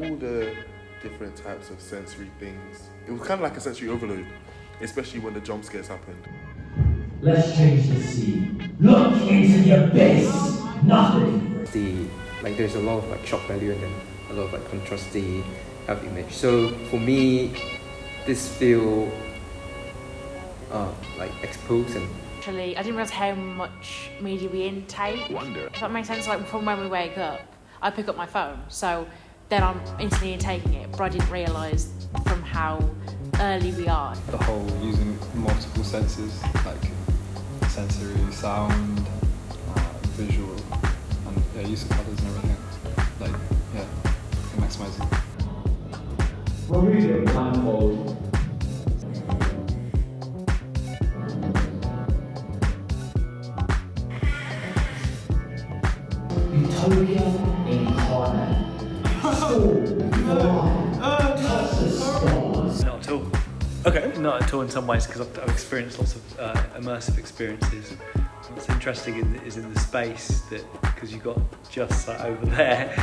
all the different types of sensory things. It was kind of like a sensory overload, especially when the jump scares happened. Let's change the scene. Look into the abyss. Nothing. There's a lot of like shock value and then a lot of like contrasty health image. So for me, this feel like exposed and. Actually, I didn't realise how much media we intake. Wonder. If that makes sense, like from when we wake up, I pick up my phone, so then I'm instantly intaking it, but I didn't realise from how early we are. The whole using multiple senses, like sensory, sound, visual, and use of colours and everything. Maximising. Remove your blindfold. Utopia incarnate. Not at all. Okay. Not at all in some ways, because I've experienced lots of immersive experiences. What's interesting is in the space that, because you've got just like over there,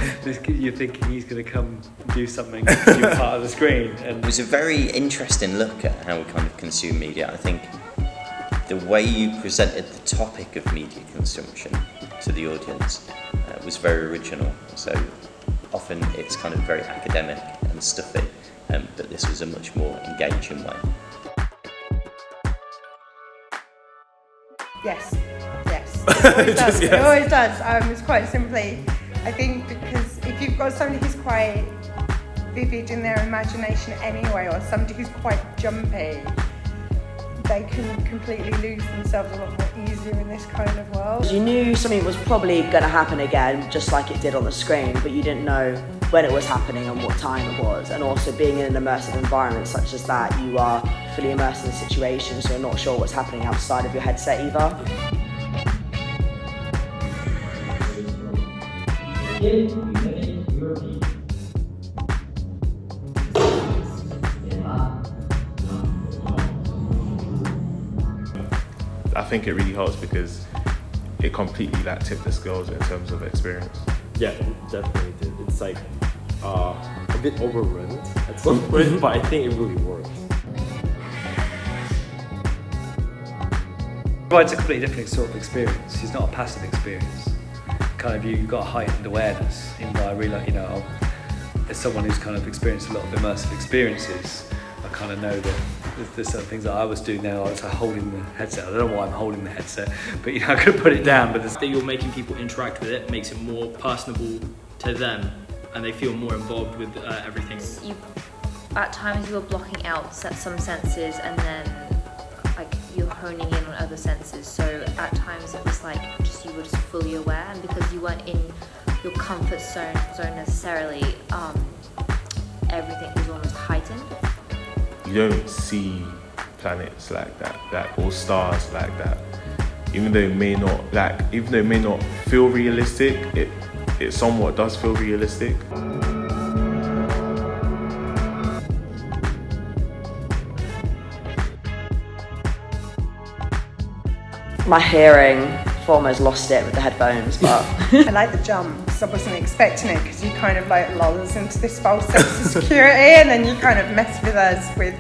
you're thinking he's going to come do something because you're part of the screen. And it was a very interesting look at how we kind of consume media. I think the way you presented the topic of media consumption to the audience was very original. So often it's kind of very academic and stuffy, but this was a much more engaging way. Yes. It always does. It's quite simply, I think, because if you've got somebody who's quite vivid in their imagination anyway, or somebody who's quite jumpy, they can completely lose themselves a lot more easier in this kind of world. You knew something was probably going to happen again, just like it did on the screen, but you didn't know when it was happening and what time it was. And also being in an immersive environment such as that, you are fully immersed in the situation, so you're not sure what's happening outside of your headset either. I think it really helps because it completely tipped the scales in terms of experience. Yeah, definitely did. It's like a bit overrun at some point, but I think it really works. It's a completely different sort of experience. It's not a passive experience. Kind of you've got a heightened awareness. Even though I realise, as someone who's kind of experienced a lot of immersive experiences, I kind of know that there's certain things that I was doing now. I was holding the headset. I don't know why I'm holding the headset, but I could put it down. But that you're making people interact with it makes it more personable to them, and they feel more involved with everything. At times you were blocking out some senses, and then you're honing in on other senses. So at times it was you were just fully aware, and because you weren't in your comfort zone necessarily, everything was almost heightened. You don't see planets like that, or stars like that. Even though it may not feel realistic, it somewhat does feel realistic. My hearing, almost lost it with the headphones, but I like the jumps. I wasn't expecting it because you kind of lull us into this false sense of security, and then you kind of mess with us with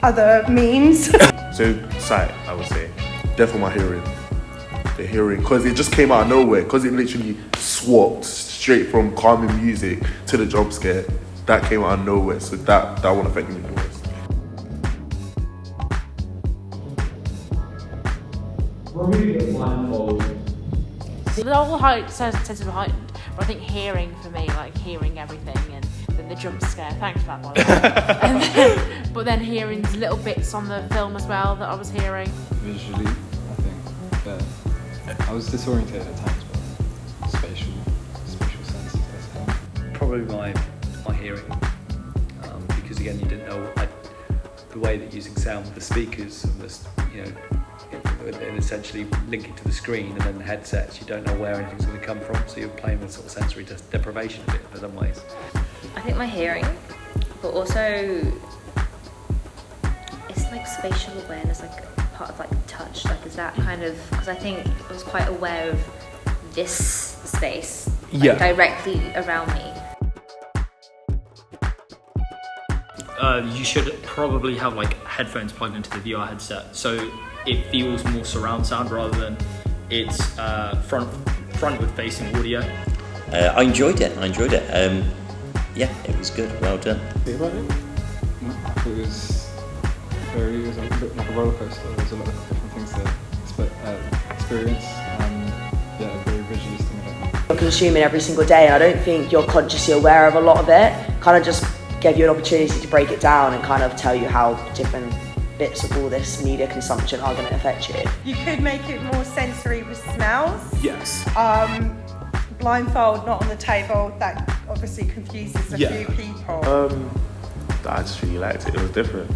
other means. So sight, I would say. Definitely my hearing. The hearing, because it just came out of nowhere, because it literally swapped straight from calming music to the jump scare. That came out of nowhere, so that one affected me the most. Remove your blindfold. The whole sense of heightened, but I think hearing for me, hearing everything, and then the jump scare, thanks for that one. But then hearing little bits on the film as well that I was hearing. Visually, I think I was disorientated at times, but spatial senses. Probably my hearing, because again you didn't know the way that using sound with the speakers and and essentially link it to the screen and then the headsets, you don't know where anything's going to come from, so you're playing with sort of sensory deprivation a bit in some ways. I think my hearing, but also it's spatial awareness, part of touch, is that kind of, because I think I was quite aware of this space directly around me. you should probably have like headphones plugged into the VR headset, so it feels more surround sound rather than it's frontward facing audio. I enjoyed it. Yeah, it was good. Well done. Think about it? It was a bit like a roller coaster. There was a lot of different things to experience, and yeah, very visually stimulating. You're consuming every single day, and I don't think you're consciously aware of a lot of it. Kind of just gave you an opportunity to break it down and kind of tell you how different bits of all this media consumption are going to affect you. You could make it more sensory with smells. Yes. Blindfold, not on the table. That obviously confuses a few people. I just really liked it. It was different.